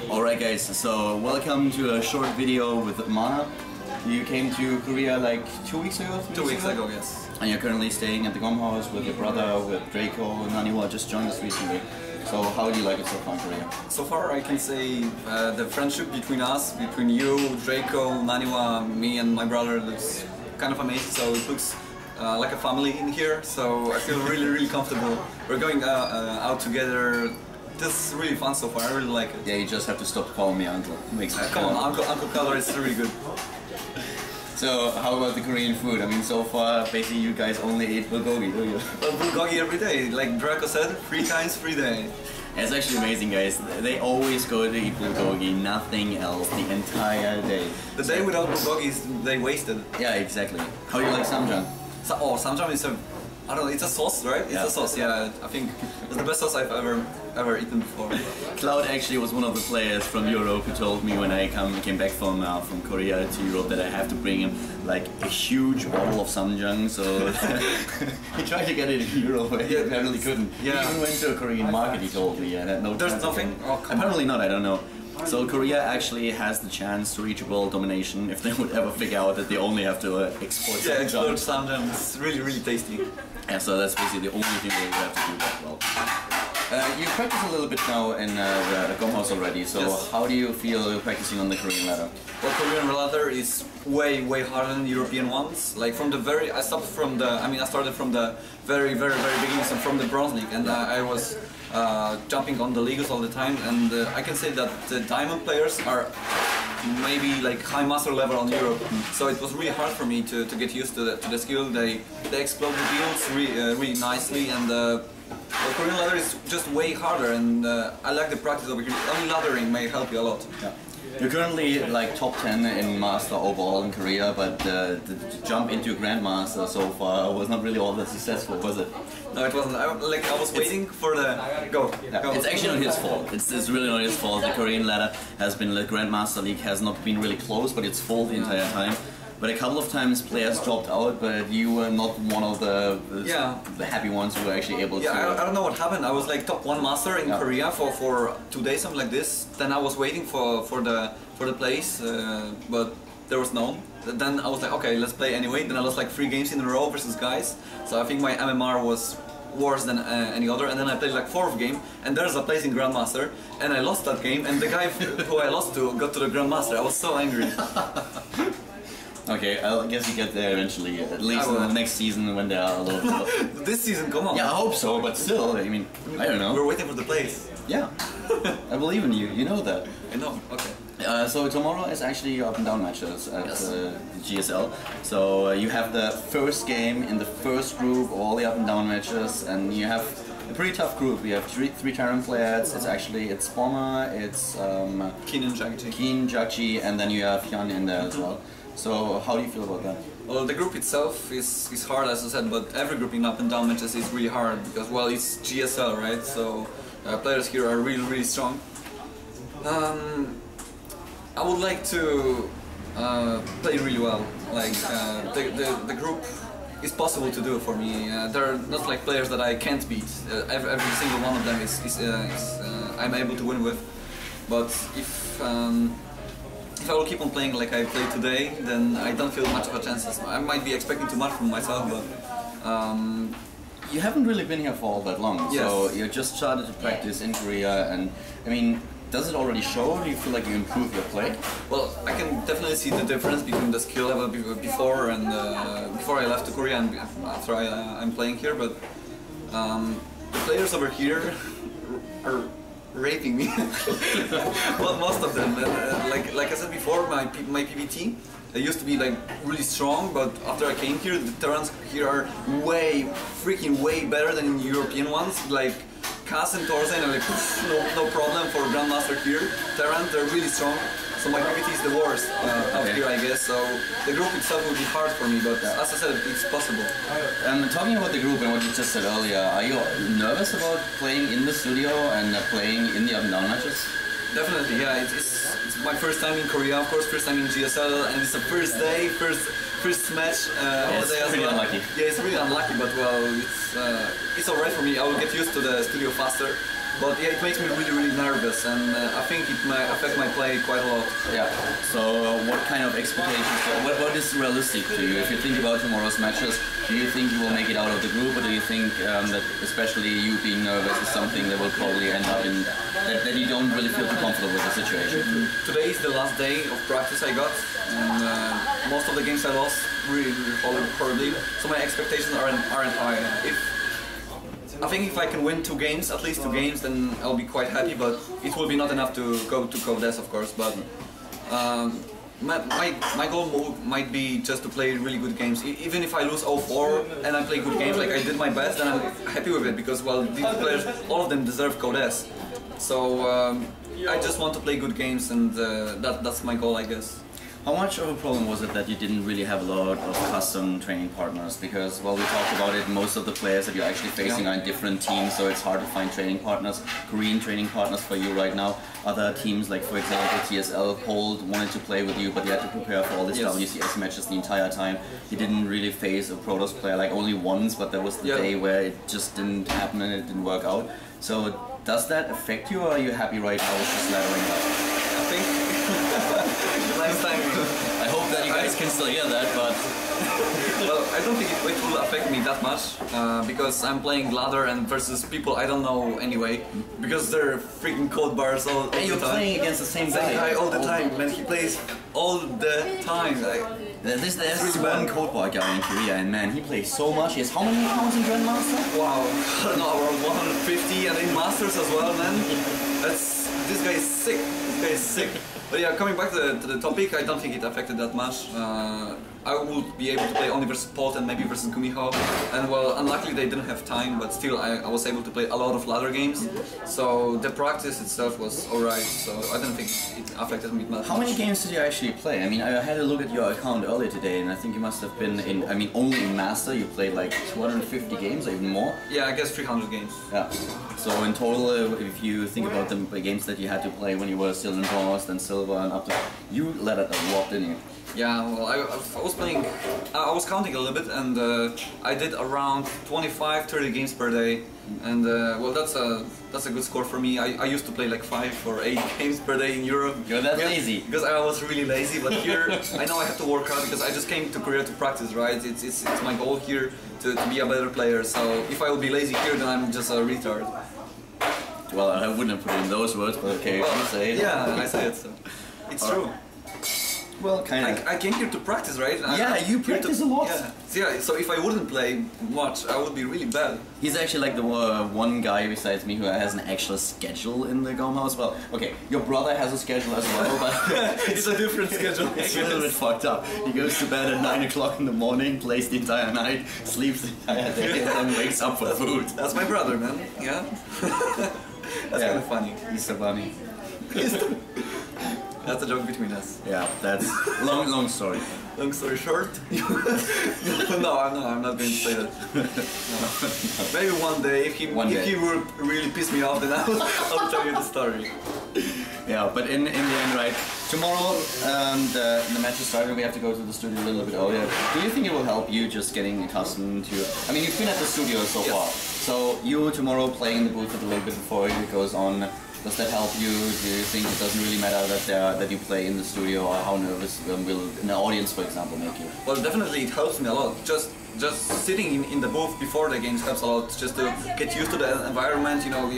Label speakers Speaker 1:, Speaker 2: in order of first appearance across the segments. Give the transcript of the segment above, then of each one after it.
Speaker 1: Alright guys, so welcome to a short video with MaNa. You came to Korea like 2 weeks ago?
Speaker 2: 2 weeks ago, yes.
Speaker 1: And you're currently staying at the GOM House with your brother, with Draco and Naniwa just joined us recently. So how do you like it so far in Korea?
Speaker 2: So far I can say the friendship between us, between you, Draco, Naniwa, me and my brother looks kind of amazing. So it looks like a family in here, so I feel really comfortable. We're going out together. This is really fun so far, I really like it.
Speaker 1: Yeah, you just have to stop calling me uncle.
Speaker 2: Come on, Uncle Khaldor is really good.
Speaker 1: So, how about the Korean food? I mean, so far, basically you guys only eat bulgogi, do you?
Speaker 2: Bulgogi every day, like Draco said, 3 times, 3 days.
Speaker 1: It's actually amazing, guys. They always go to eat bulgogi, nothing else, the entire day.
Speaker 2: The day without bulgogi is the day wasted.
Speaker 1: Yeah, exactly. How do you like samjang?
Speaker 2: Samjang is a, I don't know, it's a sauce, right? It's a sauce, yeah. I think it's the best sauce I've ever eaten before.
Speaker 1: Cloud actually was one of the players from Europe who told me when I came back from Korea to Europe that I have to bring him like a huge bottle of samjang. So he tried to get it in Europe, but he apparently couldn't.
Speaker 2: Yeah.
Speaker 1: He even went to a Korean market, he told me, and had no
Speaker 2: There's
Speaker 1: chance.
Speaker 2: nothing? Oh,
Speaker 1: apparently not, I don't know. So Korea actually has the chance to reach world domination if they would ever figure out that they only have to export samjang.
Speaker 2: Yeah, export samjang. It's really tasty.
Speaker 1: Yeah, so that's basically the only thing they would have to do that well. You practice a little bit now in the GOM House already, so
Speaker 2: yes.
Speaker 1: How do you feel practicing on the Korean ladder?
Speaker 2: Well, Korean ladder is way harder than European ones. Like from the very, I started from the very beginning, so from the bronze league, and I was jumping on the leagues all the time, and I can say that the diamond players are maybe like high master level on Europe. So it was really hard for me to get used to the skill. They explode the builds really nicely, and well, Korean ladder is just way harder, and I like the practice over here. Only laddering may help you a lot.
Speaker 1: Yeah. You're currently like top 10 in Master overall in Korea, but the jump into Grandmaster so far was not really all that successful, was it?
Speaker 2: No, it wasn't. I was waiting for the go.
Speaker 1: It's actually not his fault. It's really not his fault. The Korean ladder has been, the Grandmaster League has not been really close, but it's full the entire time. But a couple of times players dropped out, but you were not one of the happy ones who were actually able to...
Speaker 2: Yeah, I don't know what happened. I was like top 1 master in Korea for 2 days, something like this. Then I was waiting for the place, but there was none. Then I was like, okay, let's play anyway. Then I lost like 3 games in a row versus guys. So I think my MMR was worse than any other, and then I played like 4th game, and there's a place in Grandmaster, and I lost that game, and the guy who I lost to got to the Grandmaster. I was so angry.
Speaker 1: Okay, I guess you get there eventually, at least in the next season when they are a little...
Speaker 2: This season, come on!
Speaker 1: Yeah, I hope so, but still, I mean, I don't know.
Speaker 2: We're waiting for the place.
Speaker 1: Yeah, I believe in you, you know that.
Speaker 2: I know, okay.
Speaker 1: So tomorrow is actually your Up&Down matches at GSL. So you have the first game in the first group, all the Up&Down matches, and you have a pretty tough group. We have three Terran players. It's Bomber, it's
Speaker 2: Keen and Jagji.
Speaker 1: Keen, Jagji, and then you have Hyun in there as well. So how do you feel about that?
Speaker 2: Well, the group itself is hard, as I said, but every group in Up&Down matches is really hard because, well, it's GSL, right? So players here are really strong. I would like to play really well. Like the group is possible to do for me. They're not like players that I can't beat. Every single one of them is I'm able to win with. But if I will keep on playing like I played today, then I don't feel much of a chances. I might be expecting too much from myself, but
Speaker 1: you haven't really been here for all that long.
Speaker 2: Yes.
Speaker 1: So you just started to practice in Korea, and I mean, does it already show? Do you feel like you improve your play?
Speaker 2: Well, I can definitely see the difference between the skill level before and before I left to Korea and after I'm playing here. But the players over here are raping me. Well, most of them. Like I said before, my PBT used to be like really strong, but after I came here, the Terrans here are freaking way better than in European ones. Like Cass and Torzen are like no problem for Grandmaster here. Terran, they're really strong. So my PBT is the worst out here, I guess. So the group itself will be hard for me, but as I said, it's possible.
Speaker 1: Talking about the group and what you just said earlier, are you nervous about playing in the studio and playing in the Up&Down matches?
Speaker 2: Definitely, yeah. It's my first time in Korea, of course, first time in GSL, and it's the first day, first match of the day as well.
Speaker 1: Pretty unlucky.
Speaker 2: Yeah, it's really unlucky, but well, it's alright for me. I will get used to the studio faster. But yeah, it makes me really nervous, and I think it might affect my play quite a lot.
Speaker 1: Yeah. So what kind of expectations, what is realistic to you? If you think about tomorrow's matches, do you think you will make it out of the group, or do you think that especially you being nervous is something that will probably end up in, that you don't really feel too comfortable with the situation?
Speaker 2: Today is the last day of practice I got, and most of the games I lost really horribly, so my expectations aren't high. I think if I can win at least two games, then I'll be quite happy, but it will be not enough to go to Codes, of course, but my goal might be just to play really good games. Even if I lose 0-4 and I play good games, like I did my best, then I'm happy with it, because, well, these players, all of them deserve Codes. So I just want to play good games, and that's my goal, I guess.
Speaker 1: How much of a problem was it that you didn't really have a lot of custom training partners? Because, well, we talked about it, most of the players that you're actually facing are in different teams, so it's hard to find training partners, Korean training partners for you right now. Other teams, like for example TSL, Khaldor wanted to play with you, but you had to prepare for all these WCS matches the entire time. You didn't really face a Protoss player, like only once, but that was the day where it just didn't happen and it didn't work out. So does that affect you, or are you happy right now with just laddering up?
Speaker 2: I think last time.
Speaker 1: I hope that you guys can still hear that, but
Speaker 2: well, I don't think it will affect me that much, because I'm playing ladder and versus people I don't know anyway, because they're freaking code bars all the time.
Speaker 1: You're playing against the same guy
Speaker 2: all the time, man. He plays all the time.
Speaker 1: There's this one code bar guy in Korea, and man, he plays so much. He has how many accounts in Grandmaster?
Speaker 2: Wow, I don't know, around 150, and in Masters as well, man. This guy is sick. This guy is sick. But yeah, coming back to the topic, I don't think it affected that much. I would be able to play only versus Pot and maybe versus Gumiho, and well, unluckily they didn't have time, but still I was able to play a lot of ladder games, so the practice itself was alright, so I don't think it affected me much.
Speaker 1: How many games did you actually play? I mean, I had a look at your account earlier today, and I think you must have been in, I mean, only in Master you played like 250 games or even more?
Speaker 2: Yeah, I guess 300 games.
Speaker 1: Yeah. So in total, if you think about the games that you had to play when you were still in Bronze, then Silver and up to, you let it a lot, didn't you?
Speaker 2: Yeah, well, I was playing, I was counting a little bit, and I did around 25-30 games per day, and well, that's a good score for me. I used to play like 5 or 8 games per day in Europe.
Speaker 1: You're that lazy.
Speaker 2: Because I was really lazy, but here I know I have to work hard, because I just came to Korea to practice, right? It's my goal here to be a better player, so if I will be lazy here, then I'm just a retard.
Speaker 1: Well, I wouldn't have put it in those words, but okay, well, you say it.
Speaker 2: Yeah, I say it, so it's true.
Speaker 1: Well, kind of.
Speaker 2: I came here to practice, right?
Speaker 1: Yeah, you practice a lot.
Speaker 2: Yeah, so if I wouldn't play much, I would be really bad.
Speaker 1: He's actually like the one guy besides me who has an actual schedule in the GOM House. Well, okay, your brother has a schedule as well, but
Speaker 2: it's a different schedule.
Speaker 1: It's a little bit fucked up. He goes to bed at 9 o'clock in the morning, plays the entire night, sleeps the entire day, and then wakes up for food.
Speaker 2: That's my brother, man. Yeah. That's kind of funny.
Speaker 1: He's so funny.
Speaker 2: That's a joke between us.
Speaker 1: Yeah, that's long story.
Speaker 2: Long story short. No, I'm not going to say that. No. Maybe one day, if he will really piss me off, then I'll tell you the story.
Speaker 1: Yeah, but in the end, right, tomorrow the match is starting, we have to go to the studio a little bit earlier. Do you think it will help you just getting accustomed to, I mean, you've been at the studio so far, so you tomorrow playing in the booth a little bit before it goes on, does that help you? Do you think it doesn't really matter that you play in the studio, or how nervous will an audience, for example, make you?
Speaker 2: Well, definitely it helps me a lot. Just sitting in the booth before the games helps a lot. Just to get used to the environment. You know,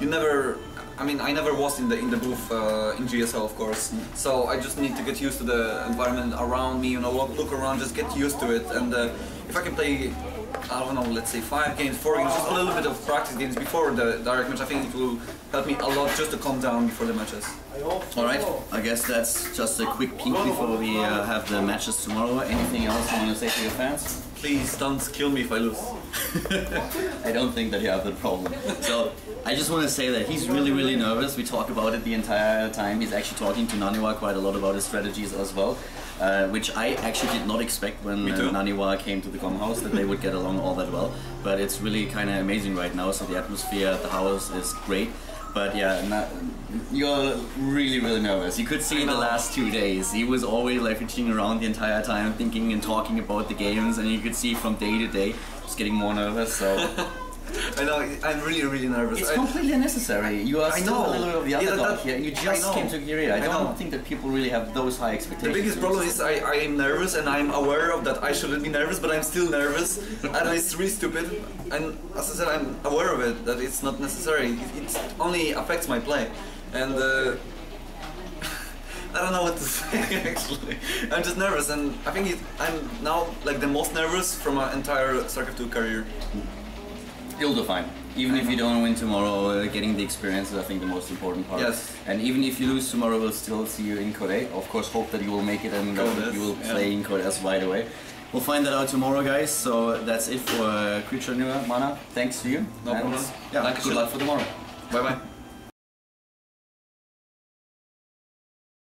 Speaker 2: you never. I mean, I never was in the booth in GSL, of course. So I just need to get used to the environment around me. You know, look around, just get used to it. And if I can play, I don't know, let's say 5 games, 4 games, just a little bit of practice games before the direct match, I think it will help me a lot just to calm down before the matches.
Speaker 1: Alright, I guess that's just a quick peek before we have the matches tomorrow. Anything else you want to say to your fans?
Speaker 2: Please don't kill me if I lose.
Speaker 1: I don't think that you have that problem. So I just want to say that he's really nervous. We talk about it the entire time. He's actually talking to Naniwa quite a lot about his strategies as well, which I actually did not expect when Naniwa came to the GOM House, that they would get along all that well. But it's really kind of amazing right now. So the atmosphere at the house is great. But yeah, you're really nervous. You could see in the last 2 days, he was always like fidgeting around the entire time, thinking and talking about the games, and you could see from day to day, just getting more nervous. So
Speaker 2: I know, I'm really nervous.
Speaker 1: It's completely unnecessary. You are still a little bit of the underdog here. You just came to Korea. I don't think that people really have those high expectations.
Speaker 2: The biggest problem is I am nervous and I'm aware of that I shouldn't be nervous, but I'm still nervous. And it's really stupid. And as I said, I'm aware of it, that it's not necessary. It only affects my play. And I don't know what to say actually. I'm just nervous, and I think I'm now like the most nervous from my entire StarCraft 2 career.
Speaker 1: You'll do fine. Even if you don't win tomorrow, getting the experience is I think the most important part.
Speaker 2: Yes.
Speaker 1: And even if you lose tomorrow, we'll still see you in Korea. Of course, hope that you will make it and that you will play in Korea right away. We'll find that out tomorrow, guys. So that's it for Creature New MaNa. Thanks to you.
Speaker 2: No problem.
Speaker 1: Yeah, good luck for tomorrow.
Speaker 2: Bye bye.